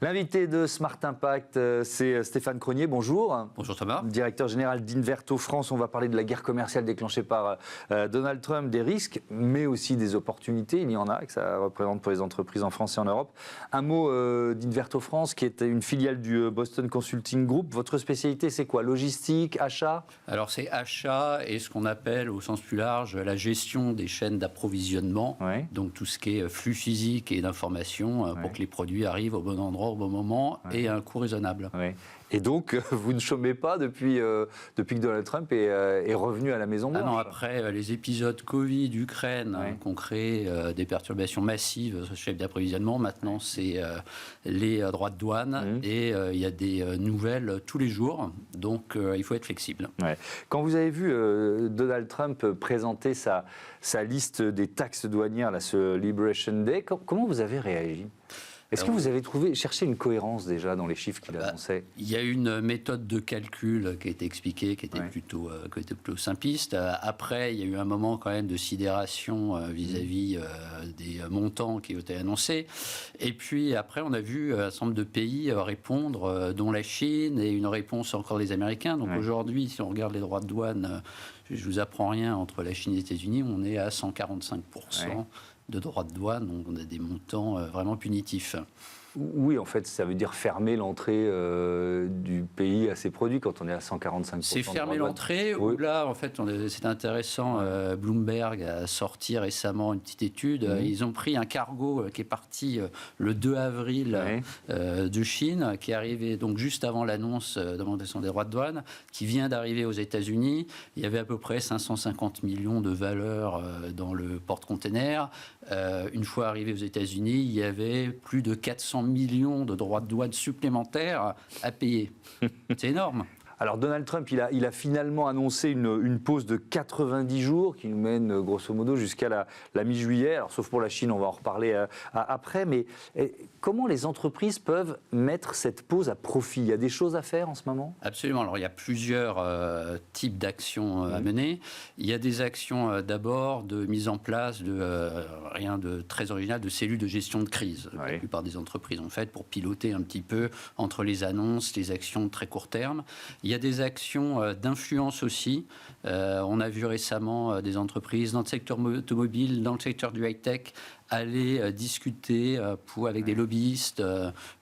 L'invité de Smart Impact, c'est Stéphane Cronier. Bonjour. Bonjour Thomas. Directeur général d'Inverto France. On va parler de la guerre commerciale déclenchée par Donald Trump, des risques, mais aussi des opportunités. Il y en a que ça représente pour les entreprises en France et en Europe. Un mot d'Inverto France, qui est une filiale du Boston Consulting Group. Votre spécialité, c'est quoi? Logistique, achat? Alors c'est achat et ce qu'on appelle au sens plus large la gestion des chaînes d'approvisionnement. Oui. Donc tout ce qui est flux physique et d'information pour que les produits arrivent au bon endroit, au bon moment et à un coût raisonnable. Oui. Et donc, vous ne chômez pas depuis que Donald Trump est revenu à la Maison-Blanche? Ah non, après les épisodes Covid, Ukraine, qui ont créé des perturbations massives sur les chaînes d'approvisionnement, maintenant c'est les droits de douane et il y a des nouvelles tous les jours, donc il faut être flexible. Ouais. Quand vous avez vu Donald Trump présenter sa liste des taxes douanières, là, ce Liberation Day, comment vous avez réagi? Est-ce que vous avez cherché une cohérence déjà dans les chiffres qu'il annonçait? Il y a une méthode de calcul qui a été expliquée, qui était plutôt simpliste. Après, il y a eu un moment quand même de sidération vis-à-vis des montants qui ont été annoncés. Et puis après, on a vu un certain nombre de pays répondre, dont la Chine, et une réponse encore des Américains. Donc aujourd'hui, si on regarde les droits de douane, je ne vous apprends rien, entre la Chine et les États-Unis, on est à 145%. De droits de douane, donc on a des montants vraiment punitifs. Oui, en fait, ça veut dire fermer l'entrée du pays à ses produits quand on est à 145%. C'est fermer l'entrée, ou là, en fait, c'est intéressant, Bloomberg a sorti récemment une petite étude. Ils ont pris un cargo qui est parti le 2 avril de Chine, qui est arrivé donc juste avant l'annonce d'augmentation des droits de douane, qui vient d'arriver aux États-Unis. Il y avait à peu près 550 millions de valeur dans le porte-container. Une fois arrivé aux États-Unis, il y avait plus de 400 millions de droits de douane supplémentaires à payer. C'est énorme. Alors Donald Trump, il a finalement annoncé une pause de 90 jours qui nous mène grosso modo jusqu'à la mi-juillet. Alors sauf pour la Chine, on va en reparler après. Mais comment les entreprises peuvent mettre cette pause à profit? Il y a des choses à faire en ce moment? Absolument. Alors il y a plusieurs types d'actions à mener. Il y a des actions d'abord de mise en place de rien de très original, de cellules de gestion de crise. La plupart des entreprises ont fait pour piloter un petit peu entre les annonces, les actions de très court terme. Il y a des actions d'influence aussi. On a vu récemment des entreprises dans le secteur automobile, dans le secteur du high-tech, aller discuter avec des lobbyistes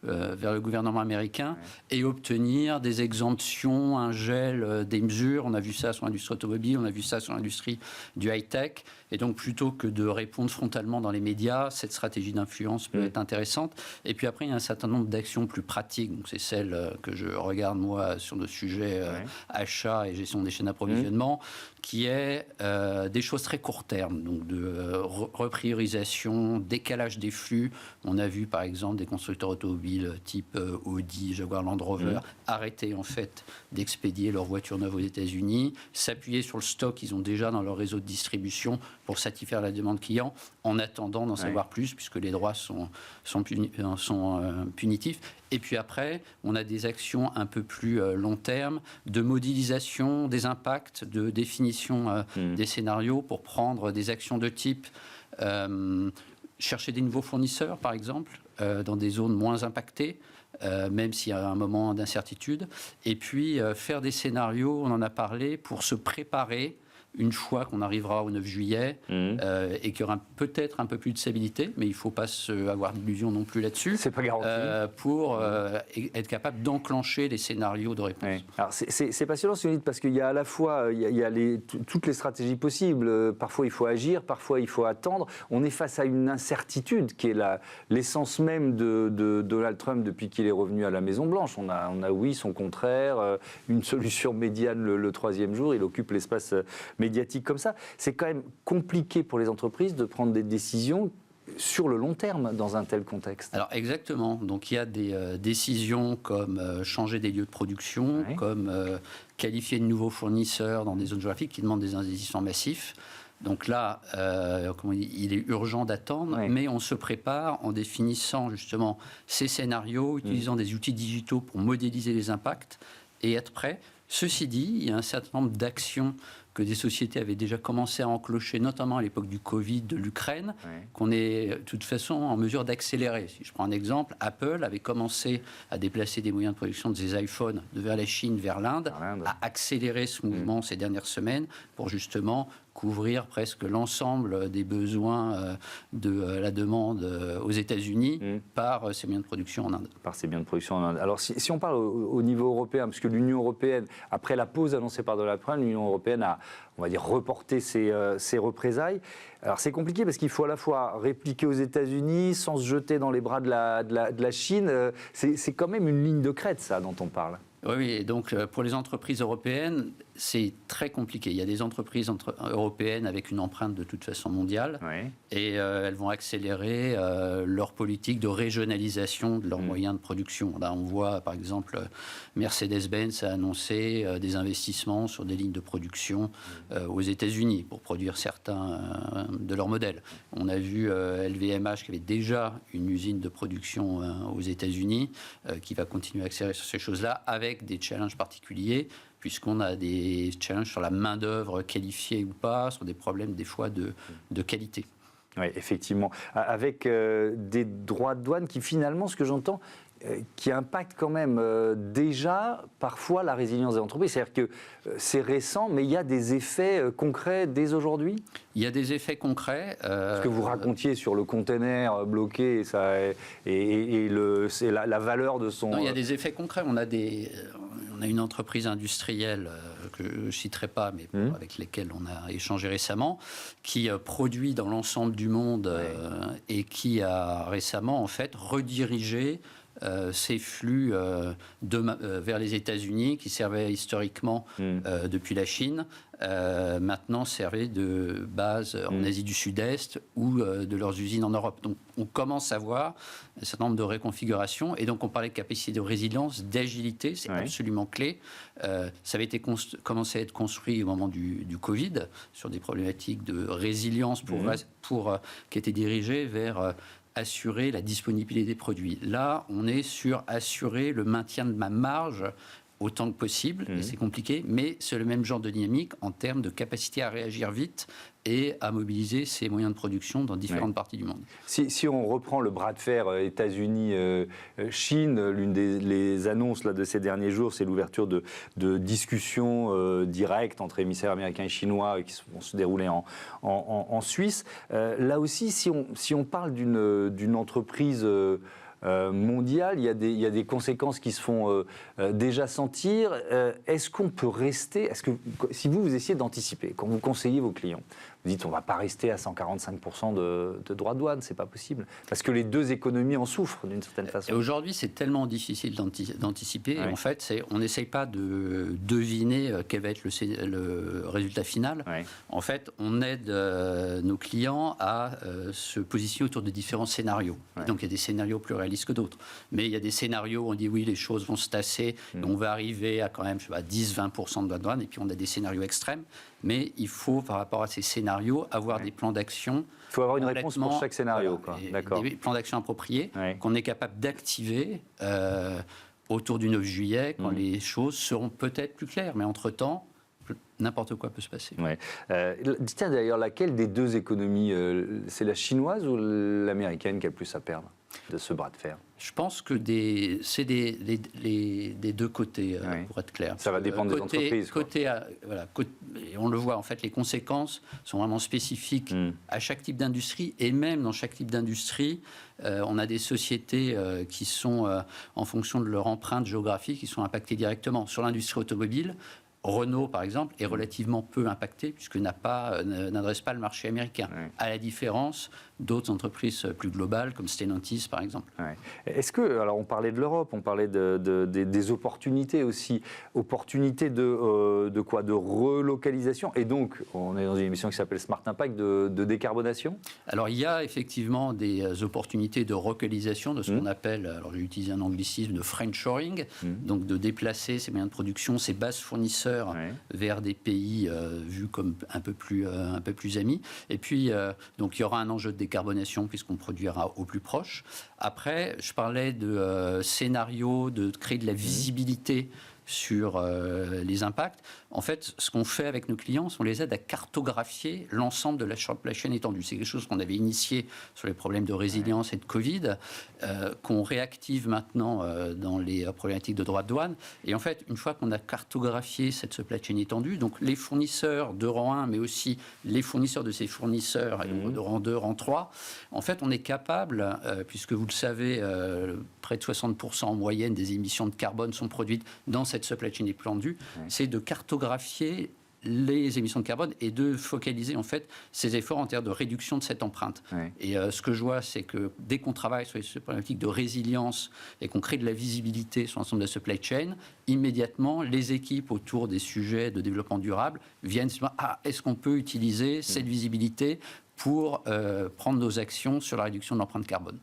vers le gouvernement américain et obtenir des exemptions, un gel, des mesures. On a vu ça sur l'industrie automobile, on a vu ça sur l'industrie du high-tech. Et donc, plutôt que de répondre frontalement dans les médias, cette stratégie d'influence peut être intéressante. Et puis après, il y a un certain nombre d'actions plus pratiques. Donc, c'est celle que je regarde, moi, sur le sujet achat et gestion des chaînes d'approvisionnement, qui est des choses très court terme. Donc, de repriorisation, décalage des flux. On a vu par exemple des constructeurs automobiles type Audi, Jaguar Land Rover arrêter en fait d'expédier leurs voitures neuves aux États-Unis, s'appuyer sur le stock qu'ils ont déjà dans leur réseau de distribution pour satisfaire la demande client en attendant d'en savoir plus puisque les droits sont punitifs. Et puis après, on a des actions un peu plus long terme de modélisation des impacts, de définition des scénarios pour prendre des actions de type chercher des nouveaux fournisseurs, par exemple, dans des zones moins impactées, même s'il y a un moment d'incertitude. Et puis, faire des scénarios, on en a parlé, pour se préparer une fois qu'on arrivera au 9 juillet et qu'il y aura peut-être un peu plus de stabilité, mais il ne faut pas avoir d'illusions non plus là-dessus. C'est pas garanti. Pour être capable d'enclencher les scénarios de réponse. Oui. Alors c'est passionnant ce que vous dites parce qu'il y a à la fois il y a toutes les stratégies possibles. Parfois il faut agir, parfois il faut attendre. On est face à une incertitude qui est l'essence même de Donald Trump depuis qu'il est revenu à la Maison-Blanche. On a oui son contraire, une solution médiane le troisième jour. Il occupe l'espace médiatique comme ça. C'est quand même compliqué pour les entreprises de prendre des décisions sur le long terme dans un tel contexte. Alors exactement. Donc il y a des décisions comme changer des lieux de production, comme qualifier de nouveaux fournisseurs dans des zones géographiques qui demandent des investissements massifs. Donc là, il est urgent d'attendre, mais on se prépare en définissant justement ces scénarios, utilisant des outils digitaux pour modéliser les impacts et être prêt. Ceci dit, il y a un certain nombre d'actions que des sociétés avaient déjà commencé à enclencher, notamment à l'époque du Covid, de l'Ukraine, qu'on est de toute façon en mesure d'accélérer. Si je prends un exemple, Apple avait commencé à déplacer des moyens de production de ses iPhones vers la Chine, vers l'Inde, a accéléré ce mouvement ces dernières semaines pour justement couvrir presque l'ensemble des besoins de la demande aux États-Unis par ces moyens de production en Inde. Par ces biens de production en Inde. Alors, si on parle au niveau européen, parce que l'Union européenne, après la pause annoncée par Donald Trump, l'Union européenne a, on va dire, reporté ses représailles. Alors, c'est compliqué parce qu'il faut à la fois répliquer aux États-Unis sans se jeter dans les bras de la Chine. C'est quand même une ligne de crête, ça, dont on parle. Oui, et donc pour les entreprises européennes, c'est très compliqué. Il y a des entreprises européennes avec une empreinte de toute façon mondiale et elles vont accélérer leur politique de régionalisation de leurs moyens de production. Là, on voit par exemple Mercedes-Benz a annoncé des investissements sur des lignes de production aux États-Unis pour produire certains de leurs modèles. On a vu LVMH qui avait déjà une usine de production aux États-Unis qui va continuer à accélérer sur ces choses-là avec des challenges particuliers, puisqu'on a des challenges sur la main-d'œuvre qualifiée ou pas, sur des problèmes des fois de qualité. Oui, effectivement. Avec des droits de douane qui finalement, ce que j'entends, qui impactent quand même déjà parfois la résilience des entreprises. C'est-à-dire que c'est récent, mais il y a des effets concrets dès aujourd'hui ? Il y a des effets concrets. Ce que vous racontiez sur le container bloqué et la valeur de son... Non, il y a des effets concrets. On a une entreprise industrielle que je ne citerai pas, mais avec lesquelles on a échangé récemment, qui produit dans l'ensemble du monde et qui a récemment en fait redirigé ces flux vers les États-Unis qui servaient historiquement depuis la Chine, maintenant servaient de base en Asie du Sud-Est ou de leurs usines en Europe. Donc on commence à voir un certain nombre de réconfigurations et donc on parlait de capacité de résilience, d'agilité, c'est absolument clé. Ça avait été commencé à être construit au moment du Covid sur des problématiques de résilience qui étaient dirigées vers assurer la disponibilité des produits. Là, on est sur assurer le maintien de ma marge autant que possible, et c'est compliqué, mais c'est le même genre de dynamique en termes de capacité à réagir vite et à mobiliser ces moyens de production dans différentes parties du monde. Si on reprend le bras de fer États-Unis-Chine, l'une des annonces là, de ces derniers jours, c'est l'ouverture de discussions directes entre émissaires américains et chinois qui vont se dérouler en Suisse. Là aussi, si on parle d'une entreprise... mondiale, il y a des conséquences qui se font déjà sentir. Est-ce qu'on peut rester, si vous essayez d'anticiper, quand vous conseillez vos clients, vous dites on ne va pas rester à 145% de droits de douane, c'est pas possible, parce que les deux économies en souffrent d'une certaine façon. Et aujourd'hui, c'est tellement difficile d'anticiper, en fait, on n'essaye pas de deviner quel va être le résultat final. En fait, on aide nos clients à se positionner autour de différents scénarios. Donc il y a des scénarios plus réalistes que d'autres. Mais il y a des scénarios où on dit oui, les choses vont se tasser, on va arriver à quand même 10-20% de droits de douane, et puis on a des scénarios extrêmes. Mais il faut, par rapport à ces scénarios, avoir des plans d'action. Il faut avoir une réponse pour chaque scénario. D'accord. Des plans d'action appropriés qu'on est capable d'activer autour du 9 juillet, quand les choses seront peut-être plus claires. Mais entre-temps, n'importe quoi peut se passer. Tiens, d'ailleurs, laquelle des deux économies, c'est la chinoise ou l'américaine qui a le plus à perdre de ce bras de fer ? Je pense que c'est des deux côtés, pour être clair. Ça va dépendre des entreprises. Et on le voit, en fait, les conséquences sont vraiment spécifiques à chaque type d'industrie. Et même dans chaque type d'industrie, on a des sociétés qui sont, en fonction de leur empreinte géographique, qui sont impactées directement. Sur l'industrie automobile, Renault, par exemple, est relativement peu impacté puisqu'il n'adresse pas le marché américain, à la différence d'autres entreprises plus globales comme Stellantis, par exemple. Est-ce que, alors on parlait de l'Europe, on parlait des opportunités aussi, opportunités de quoi ? De relocalisation, et donc on est dans une émission qui s'appelle Smart Impact, de décarbonation ? Alors il y a effectivement des opportunités de relocalisation de ce qu'on appelle, alors j'ai utilisé un anglicisme, de friendshoring, donc de déplacer ces moyens de production, ces bases fournisseurs vers des pays vus comme un peu plus amis. Et puis, donc, il y aura un enjeu de décarbonation puisqu'on produira au plus proche. Après, je parlais de scénario, de créer de la visibilité sur les impacts. En fait, ce qu'on fait avec nos clients, c'est on les aide à cartographier l'ensemble de la supply chain étendue. C'est quelque chose qu'on avait initié sur les problèmes de résilience et de Covid, qu'on réactive maintenant dans les problématiques de droits de douane. Et en fait, une fois qu'on a cartographié cette supply chain étendue, donc les fournisseurs de rang 1, mais aussi les fournisseurs de ces fournisseurs de rang 2, rang 3, en fait, on est capable, puisque vous le savez, près de 60% en moyenne des émissions de carbone sont produites dans cette supply chain étendue, c'est de cartographier les émissions de carbone et de focaliser en fait ces efforts en termes de réduction de cette empreinte. Et ce que je vois, c'est que dès qu'on travaille sur les problématiques de résilience et qu'on crée de la visibilité sur l'ensemble de la supply chain, immédiatement, les équipes autour des sujets de développement durable viennent se dire « est-ce qu'on peut utiliser cette visibilité pour prendre nos actions sur la réduction de l'empreinte carbone.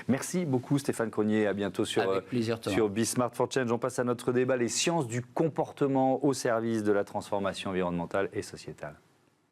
Merci beaucoup Stéphane Crosnier, à bientôt sur Be Smart for Change. On passe à notre débat, les sciences du comportement au service de la transformation environnementale et sociétale.